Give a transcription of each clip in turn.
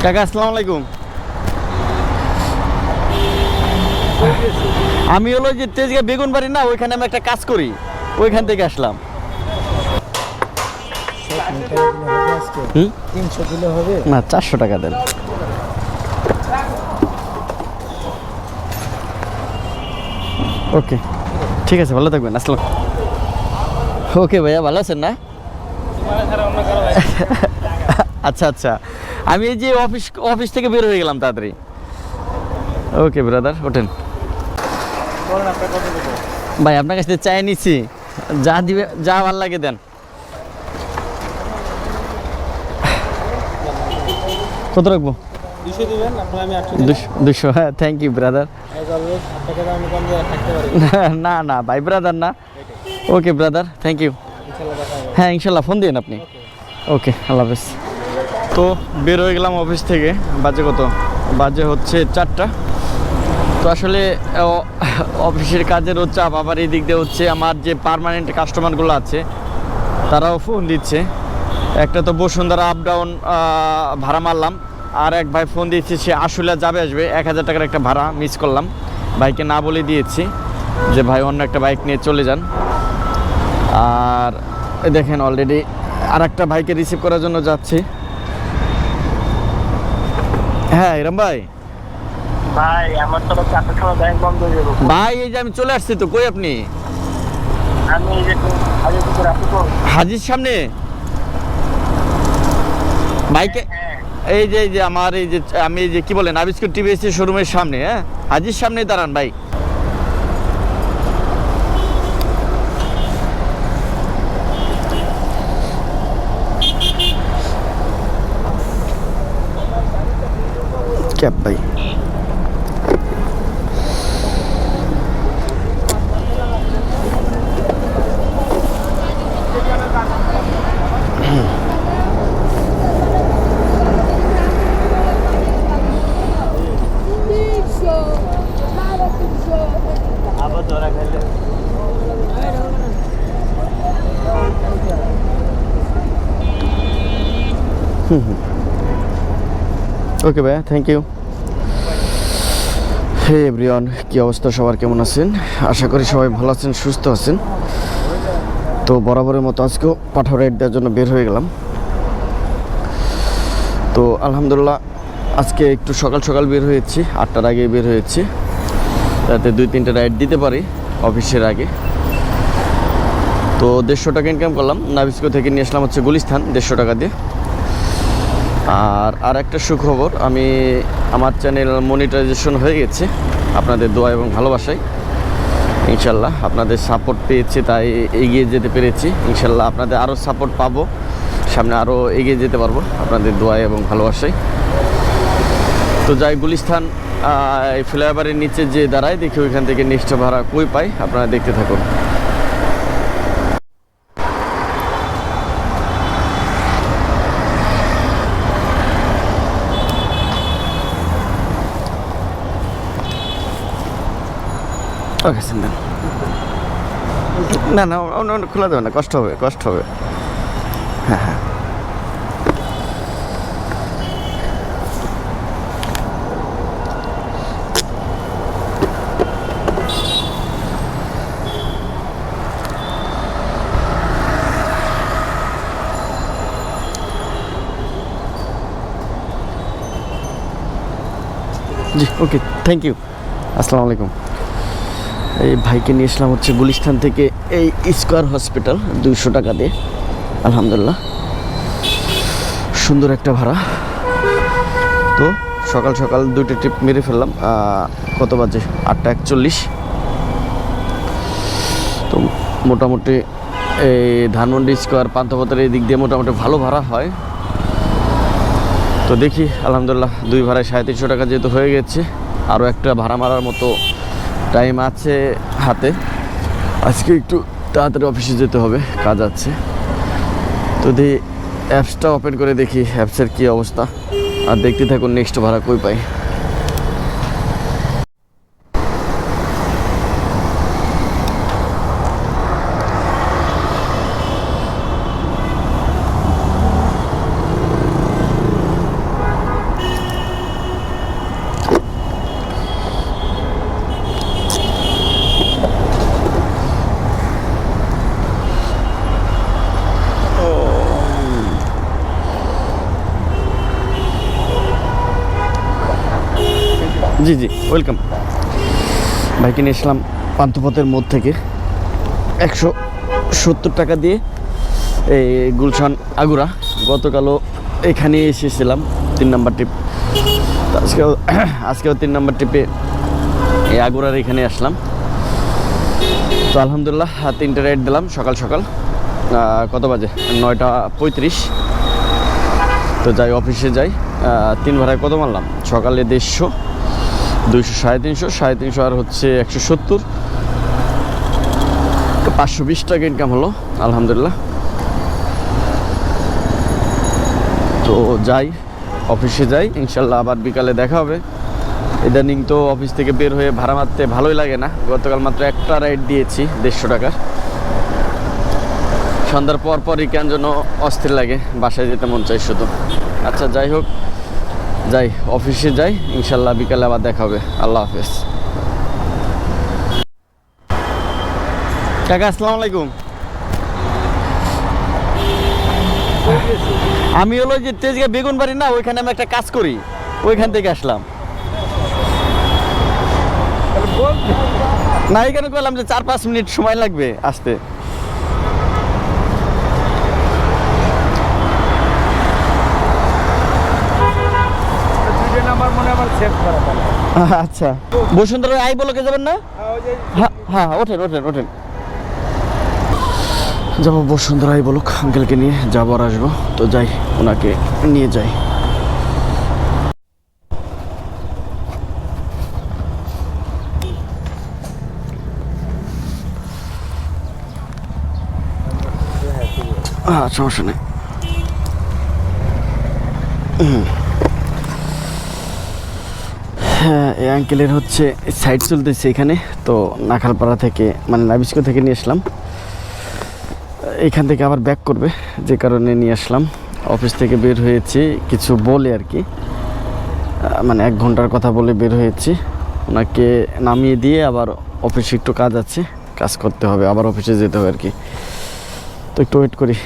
কাকা আসসালামু আলাইকুম। আমি হলো যে তেজগাঁ বেগুন বাড়ি না, ওইখানে আমি একটা কাজ করি, ওইখান থেকে আসলাম। 300 কিলো হবে না 400 টাকা দেন। ওকে ঠিক আছে, ভালো থাকবেন, আসসালাম। ওকে ভাইয়া, ভালো আছেন না? আচ্ছা আচ্ছা, আমি এই যে অফিস থেকে বের হয়ে গেলাম তাড়াতাড়ি। ওকে ব্রাদার, ওঠেন। ভাই আপনার কাছে চাই নিচ্ছি, যা দিবে, যা ভালো লাগে দেন। কত রাখবো? 200 দিবেন, আপনার আমি 800 200। হ্যাঁ, thank you brother. As always আপনাকে আমি কম দিয়ে থাকতে পারি। না না ভাই, ব্রাদার না। Okay brother, thank you. ইনশাআল্লাহ দেখা হবে। হ্যাঁ ইনশাল্লাহ, ফোন দিন আপনি। ওকে, আল্লাহ হাফেজ। তো বের হয়ে গেলাম অফিস থেকে। বাজে কত? বাজে হচ্ছে 4টা। তো আসলে অফিসের কাজেরও চাপ, আবার এই দিক দিয়ে হচ্ছে আমার যে পার্মানেন্ট কাস্টমারগুলো আছে তারাও ফোন দিচ্ছে। একটা তো বসুন্ধরা আপ ডাউন ভাড়া মারলাম, আর এক ভাই ফোন দিয়েছে, সে আশুলিয়া যাবে আসবে, 1000 টাকার একটা ভাড়া মিস করলাম। ভাইকে না বলে দিয়েছি যে ভাই অন্য একটা বাইক নিয়ে চলে যান। আর দেখেন অলরেডি আর একটা ভাইকে রিসিভ করার জন্য যাচ্ছি। হ্যাঁ ইরম ভাই। ভাই আমার তো 4টার সময় ব্যাংক বন্ধ হয়ে যাবে। ভাই এই যে আমি চলে আসছি, তো কই আপনি? আমি এই যে আগে তো রাখি তো। হাজির সামনে বাইকে, এই যে আমার এই যে আমি এই যে কি বলেন আবিষ্কার টিভিএস শোরুমের সামনে, হ্যাঁ হাজির সামনে দাঁড়ান ভাই। ক্যাব ভাই। আবার ধরা খাইলে ওকে ভাইয়া, থ্যাংক ইউ। হে এভরিওয়ান, কী অবস্থা সবার, কেমন আছেন? আশা করি সবাই ভালো আছেন, সুস্থ আছেন। তো বরাবরের মতো আজকেও পাঠাও রাইড দেওয়ার জন্য বের হয়ে গেলাম। তো আলহামদুলিল্লাহ আজকে একটু সকাল সকাল বের হয়েছি, 8টার আগে বের হয়েছি, যাতে 2-3টা রাইড দিতে পারি অফিসের আগে। তো 150 টাকা ইনকাম করলাম। নাবিস্কো থেকে নিয়ে আসলাম হচ্ছে গুলিস্তান 150 টাকা দিয়ে। আর একটা সুখবর, আমি আমার চ্যানেল মনিটাইজেশন হয়ে গেছে আপনাদের দোয়া এবং ভালোবাসায়। ইনশাল্লাহ আপনাদের সাপোর্ট পেয়েছি, তাই এগিয়ে যেতে পেরেছি। ইনশাল্লাহ আপনাদের আরও সাপোর্ট পাবো, সামনে আরও এগিয়ে যেতে পারবো আপনাদের দোয়া এবং ভালোবাসায়। তো যাই গুলিস্তান এই ফ্লাইওভারের নিচে যে দাঁড়ায়, দেখি ওইখান থেকে নেক্সট ভাড়া কই পাই, আপনারা দেখতে থাকুন। ওকে সিন্দান, না না খোলা যাবে না, কষ্ট হবে, কষ্ট হবে। হ্যাঁ হ্যাঁ, জি ওকে, থ্যাংক ইউ, আসসালামু আলাইকুম। এই ভাইকে নিয়ে আসলাম হচ্ছে গুলিস্তান থেকে এই স্কয়ার হসপিটাল 200 টাকা দিয়ে। আলহামদুলিল্লাহ সুন্দর একটা ভাড়া। তো সকাল সকাল 2টা ট্রিপ মেরে ফেললাম। কত বাজে? 8টা 41। তো মোটামুটি এই ধানমন্ডি স্কয়ার পান্থপথের এই দিক দিয়ে মোটামুটি ভালো ভাড়া হয়। তো দেখি আলহামদুলিল্লাহ 2 ভাড়ায় 350 টাকা যেহেতু হয়ে গেছে, আরও একটা ভাড়া মারার মতো টাইম আছে হাতে। আজকে একটু তাড়াতাড়ি অফিসে যেতে হবে, কাজ আছে। তো দেখি অ্যাপসটা ওপেন করে দেখি অ্যাপসের কী অবস্থা, আর দেখতে থাকুন নেক্সট ভাড়া কই পাই। জি জি, ওয়েলকাম। বাইকে নিয়ে এসলাম পান্থপথের মোড় থেকে 170 টাকা দিয়ে এই গুলশান আগুরা। গতকালও এখানে এসেছিলাম 3 নাম্বার ট্রিপ, আজকেও 3 নাম্বার ট্রিপে এই আগুরার এখানে আসলাম। তো আলহামদুলিল্লাহ 3টে রাইড দিলাম সকাল সকাল। কত বাজে? 9:35। তো যাই, অফিসে যাই। 3 ভাড়ায় কত মারলাম? সকালে 150, 200, 350, 350 আর হচ্ছে 170, তো 520 টাকা ইনকাম হলো আলহামদুলিল্লাহ। তো যাই, অফিসে যাই, ইনশাল্লাহ আবার বিকালে দেখা হবে। ইদানিং তো অফিস থেকে বের হয়ে ভাড়া মারতে ভালোই লাগে না। গতকাল মাত্র একটা রাইড দিয়েছি 150 টাকার। সন্ধ্যার পর পরই কেন যেন অস্থির লাগে, বাসায় যেতে মন চাই শুধু। আচ্ছা যাই হোক, যাই অফিসে যাই, ইনশাল্লাহ বিকালে আবার দেখা হবে। আল্লাহ হাফেজ। কাকা আসসালামু আলাইকুম। আমি হলো যে তেজগাঁ বেগুন বাড়ি না, ওইখানে আমি একটা কাজ করি, ওইখান থেকে আসলাম। না এখানে বললাম যে 4-5 মিনিট সময় লাগবে আসতে। আচ্ছা, বসুন্ধরা আই বলকে যাবেন না? হ্যাঁ হ্যাঁ, ওঠেন ওঠেন ওঠেন। যাবো বসুন্ধরা আই বলক, আঙ্কেলকে নিয়ে যাবো আর আসবো। তো যাই, ওনাকে নিয়ে যাই। সমস্যা নেই। হ্যাঁ, এই আঙ্কেলের হচ্ছে সাইড চলতেছে এখানে। তো নাখালপাড়া থেকে মানে নাবিস্কো থেকে নিয়ে আসলাম, এখান থেকে আবার ব্যাক করবে, যে কারণে নিয়ে আসলাম। অফিস থেকে বের হয়েছি কিছু বলে আর কি, মানে 1 ঘন্টার কথা বলে বের হয়েছি। ওনাকে নামিয়ে দিয়ে আবার অফিসে একটু কাজ আছে, কাজ করতে হবে, আবার অফিসে যেতে হবে আর কি। তো একটু ওয়েট করি।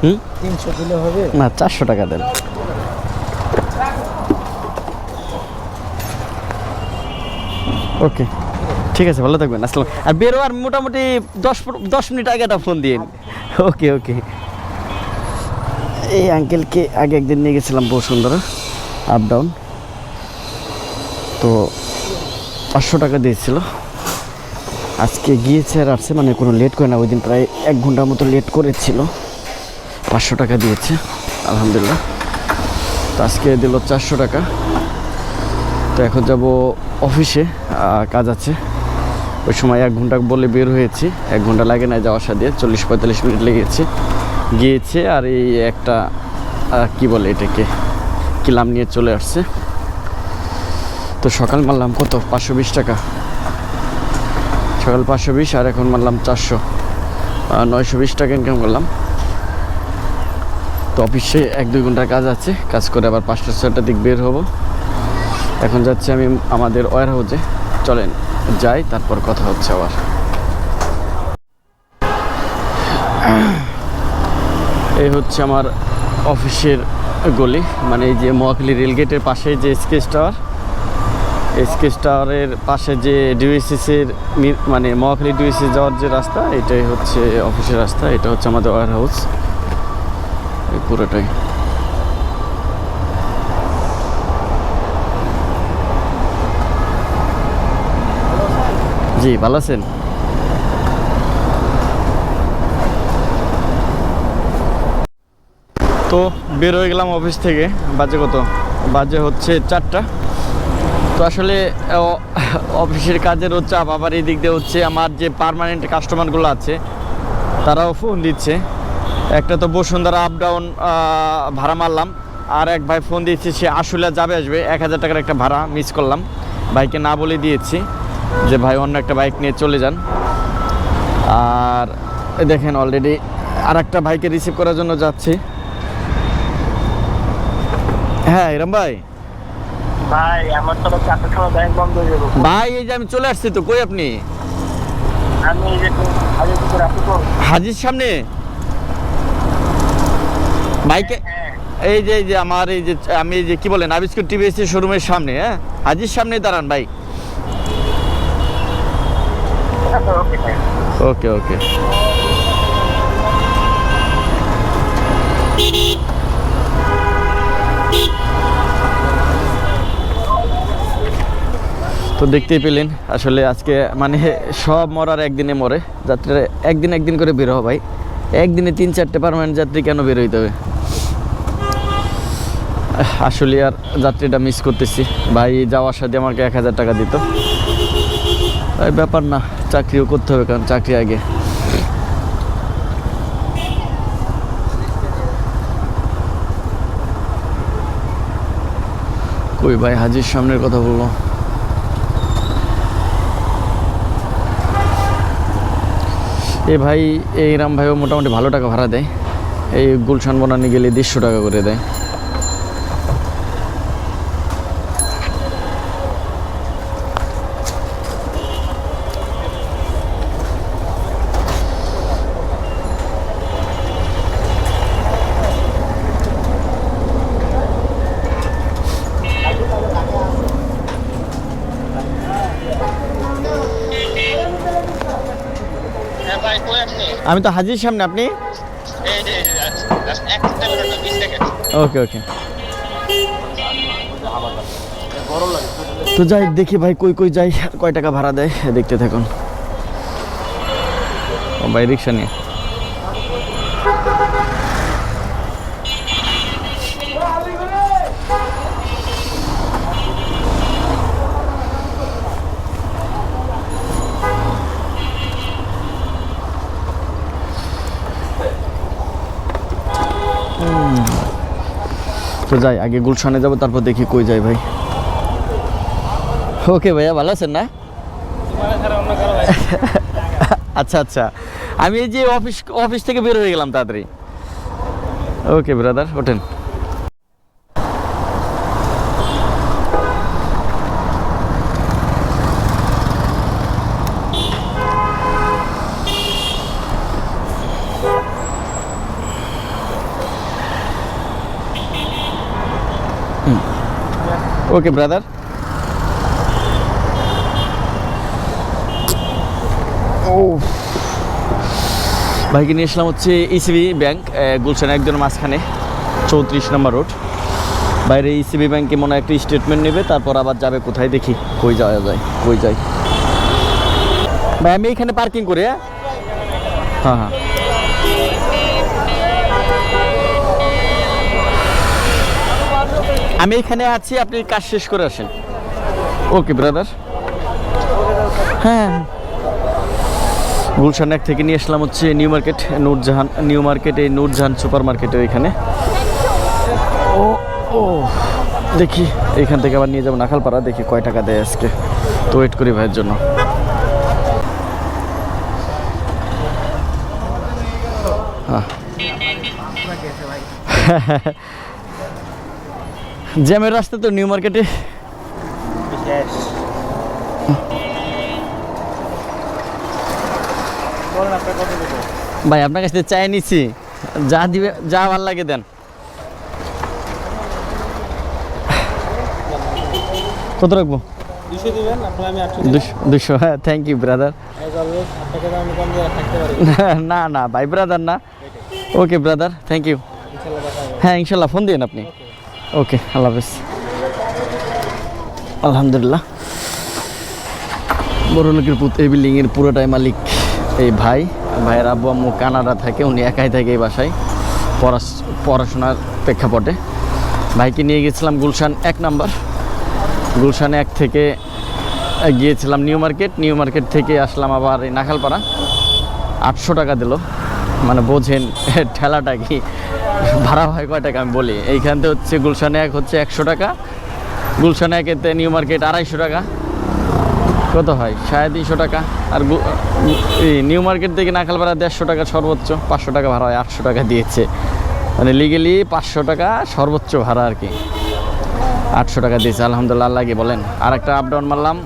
হুম, 300 দিলে হবে না 400 টাকা দেন। ওকে ঠিক আছে, ভালো থাকবেন। আসসালাম। আর বেরো আর মোটামুটি 10 মিনিট আগে একটা ফোন দিন। ওকে ওকে। এই আঙ্কেলকে আগে একদিন নিয়ে গেছিলাম বসুন্ধরা আপ ডাউন, তো 500 টাকা দিয়েছিল। আজকে গিয়েছে আর আসছে, মানে কোনো লেট করে না। ওই দিন প্রায় 1 ঘন্টার মতো লেট করেছিল, 500 টাকা দিয়েছে আলহামদুলিল্লাহ। তো আজকে দিল 400 টাকা। তো এখন যাব অফিসে, কাজ আছে। ওই সময় 1 ঘন্টা বলে বের হয়েছি, 1 ঘন্টা লাগে না যাওয়া আসা দিয়ে, 40-45 মিনিট লেগেছে গিয়েছে। আর এই একটা কি বলে এটাকে, কিলাম নিয়ে চলে আসছে। তো সকাল মারলাম কত? 520 টাকা সকাল, 520, আর এখন মারলাম 400, 920 টাকা ইনকাম করলাম। তো অফিসে 1-2 ঘন্টার কাজ আছে, কাজ করে আবার 5টা-6টার দিক বের হব। এখন যাচ্ছি আমি আমাদের ওয়্যার হাউসে। চলেন যাই, তারপর কথা হচ্ছে আবার। এই হচ্ছে আমার অফিসের গলি, মানে এই যে মহাখালী রেলগেটের পাশে যে স্কেচ টাওয়ার, স্কেচ টাওয়ারের পাশে যে ডিউএসএসের মানে মহাখালী ডিউএসএস যাওয়ার যে রাস্তা, এটাই হচ্ছে অফিসের রাস্তা। এটা হচ্ছে আমাদের ওয়্যার হাউস, এই পুরোটাই। জি ভালো আছেন? তো বের হয়ে গেলাম অফিস থেকে। বাজে কত? বাজে হচ্ছে 4টা। তো আসলে অফিসের কাজের চাপ, আবার এই দিক দিয়ে হচ্ছে আমার যে পার্মানেন্ট কাস্টমারগুলো আছে তারাও ফোন দিচ্ছে। একটা তো বসুন্ধরা আপ ডাউন ভাড়া মারলাম, আর এক ভাই ফোন দিয়েছে, সে আসলে যাবে আসবে, 1000 টাকার একটা ভাড়া মিস করলাম, ভাইকে না বলে দিয়েছি। যে ভাই অন্য একটা বাইক নিয়ে চলে যান। আর দেখেন অলরেডি আর একটা ভাইকে রিসিভ করার জন্য যাচ্ছি। হ্যাঁ ইরাম ভাই। ভাই আমার তো 4টার সময় ব্যাংক বন্ধ হয়ে যাবে। ভাই এই যে আমি চলে আসছি তো, কই আপনি? আমি এই যে হাজিরপুর আসি তো। হাজির সামনে বাইকে এই যে আমার এই যে আমি এই যে কি বলেন আবিষ্কার টিভিএস শোরুমের সামনে, হ্যাঁ হাজির সামনে দাঁড়ান ভাই। ওকে ভাই। ওকে ওকে। তো দেখতেই পেলেন আসলে আজকে মানে সব মরার একদিনে মরে, যাত্রীরা একদিন একদিন করে বের হয় ভাই। একদিনে 3-4টে পার্মানেন্ট যাত্রী কেন বের হইতে হবে? আসলে আর যাত্রীটা মিস করতেছি ভাই। যাওয়ার সাথে আমাকে 1000 টাকা দিত, তাই ব্যাপার না, চাকরিও করতে হবে কারণ চাকরি আগে। কই ভাই হাজির সামনের কথা বললো। এই ভাই এইরাম ভাইও মোটামুটি ভালো টাকা ভাড়া দেয়। এই গুলশান বনানি গেলে 150 টাকা করে দেয়। হ্যাঁ ভাই কই আপনি? আমি তো হাজির সামনে, আপনি? এই যে জাস্ট 1 সেকেন্ড 20 সেকেন্ড। ওকে ওকে। তো যাই দেখি ভাই কই কই যাই, আর কয় টাকা ভাড়া দেয় দেখতে থাকুন। ও ভাই রিক্সা নিয়ে। তো যাই আগে গুলশানে যাবো, তারপর দেখি কই যাই ভাই। ওকে ভাইয়া, ভালো আছেন না? আচ্ছা আচ্ছা, আমি এই যে অফিস থেকে বের হয়ে গেলাম তাড়াতাড়ি। ওকে ব্রাদার, ওঠেন। ওকে ব্রাদার। ও ভাইকে নিয়ে আসলাম হচ্ছে ইসিবি ব্যাংক, গুলশান একজনের মাঝখানে 34 নম্বর রোড। বাইরে ইসিবি ব্যাংকে মনে হয় একটা স্টেটমেন্ট নেবে, তারপর আবার যাবে কোথায়, দেখি কই যাওয়া যায়, কই যাই। ভাই আমি এইখানে পার্কিং করি। হ্যাঁ হ্যাঁ আমি এখানে আছি, আপনি কাজ শেষ করে আসেন। ওকে ব্রাদার। হ্যাঁ গুলশান এক থেকে নিয়ে আসলাম হচ্ছে new market Nurjahan, new market এই নূরজাহান সুপার মার্কেটের এখানে। ও ও দেখি এইখান থেকে আবার নিয়ে যাবো নাখালপাড়া, দেখি কয় টাকা দেয় আজকে। তো ওয়েট করি ভাইয়ের জন্য। জ্যামের রাস্তা তো নিউ মার্কেটে। ভাই আপনার কাছে চাই নিছি, যা দিবে যা ভাল লাগে দেন। কত রাখবো? 200 দিবেন, আপনার আমি 200। হ্যাঁ থ্যাংক ইউ ব্রাদার। না না ভাই ব্রাদার না। Okay brother, thank you. হ্যাঁ ইনশাল্লাহ ফোন দিন আপনি। ওকে আল্লাহ হাফেজ। আলহামদুলিল্লাহ বড় লোকের পুত, এই বিল্ডিংয়ের পুরোটাই মালিক এই ভাই। ভাইয়ের আব্বু আম্মু কানাডা থাকে, উনি একাই থাকে এই বাসায় পড়াশোনার প্রেক্ষাপটে। ভাইকে নিয়ে গেছিলাম গুলশান 1 নাম্বার। গুলশান 1 থেকে গিয়েছিলাম নিউ মার্কেট, নিউ মার্কেট থেকে আসলাম আবার এই নাখালপাড়া। 800 টাকা দিল, মানে বোঝেন ঠেলাটা কি ভাড়া হয় কয় টাকা আমি বলি। এইখান থেকে হচ্ছে গুলশান 1 হচ্ছে 100 টাকা, গুলশান 1 এতে নিউ মার্কেট 250 টাকা। তো কত হয় 350 টাকা। আর এই নিউ মার্কেট থেকে নাখালপাড়া 150 টাকা সর্বোচ্চ, 500 টাকা ভাড়া হয়, 800 টাকা দিয়েছে, মানে লিগেলি 500 টাকা সর্বোচ্চ ভাড়া আর কি, 800 টাকা দিয়েছে আলহামদুলিল্লাহ। আল্লাহ কি বলেন। আর একটা আপ ডাউন মারলাম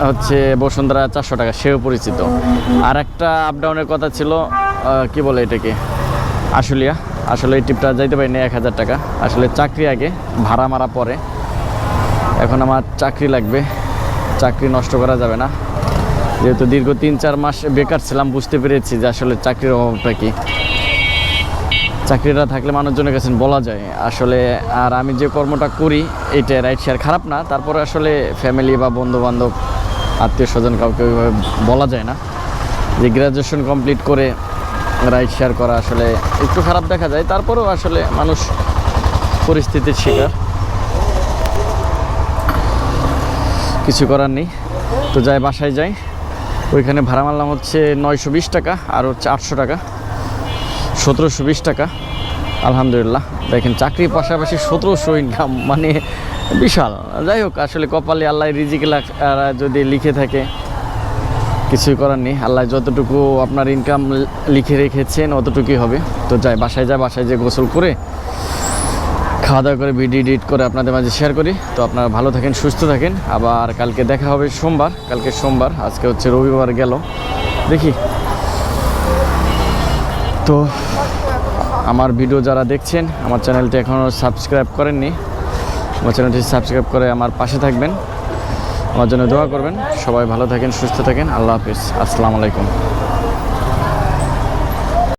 হচ্ছে বসুন্ধরা 400 টাকা, সেও পরিচিত। আর একটা আপ ডাউনের কথা ছিল কি বলে এটাকে, আশুলিয়া, আসলে এই টিপটা যাইতে পারিনি 1000 টাকা। আসলে চাকরি আগে, ভাড়া মারা পরে। এখন আমার চাকরি লাগবে, চাকরি নষ্ট করা যাবে না, যেহেতু দীর্ঘ 3-4 মাস বেকার ছিলাম, বুঝতে পেরেছি যে আসলে চাকরির অভাবটা কি। চাকরিটা থাকলে মানুষজনের কাছে বলা যায় আসলে। আর আমি যে কর্মটা করি এইটা রাইট শেয়ার খারাপ না, তারপরে আসলে ফ্যামিলি বা বন্ধুবান্ধব আত্মীয় স্বজন কাউকে ওইভাবে বলা যায় না যে গ্র্যাজুয়েশন কমপ্লিট করে রাইট শেয়ার করা আসলে একটু খারাপ দেখা যায়। তারপরেও আসলে মানুষ পরিস্থিতির শিকার, কিছু করার নেই। তো যাই, বাসায় যাই, ওইখানে ভাড়া মারলাম হচ্ছে 920 টাকা, আর হচ্ছে 800 টাকা, 1720 টাকা। আলহামদুলিল্লাহ দেখেন, চাকরির পাশাপাশি 1700 ইনকাম, মানে বিশাল। যাই হোক, আসলে কপালে আল্লাহ রিজিক যদি লিখে থাকে কিছুই করার নেই। আল্লাহ যতটুকু আপনার ইনকাম লিখে রেখেছেন অতটুকুই হবে। তো যাই, বাসায় যে গোসল করে খাওয়া দাওয়া করে ভিডিও এডিট করে আপনাদের মাঝে শেয়ার করি। তো আপনারা ভালো থাকেন, সুস্থ থাকেন। আবার কালকে দেখা হবে সোমবার, কালকে সোমবার, আজকে হচ্ছে রবিবার গেল, দেখি। তো আমার ভিডিও যারা দেখছেন, আমার চ্যানেলটি এখনও সাবস্ক্রাইব করেননি, আমার চ্যানেলটি সাবস্ক্রাইব করে আমার পাশে থাকবেন, আমার জন্য দোয়া করবেন। সবাই ভালো থাকেন, সুস্থ থাকেন। আল্লাহ হাফিজ, আসসালামু আলাইকুম।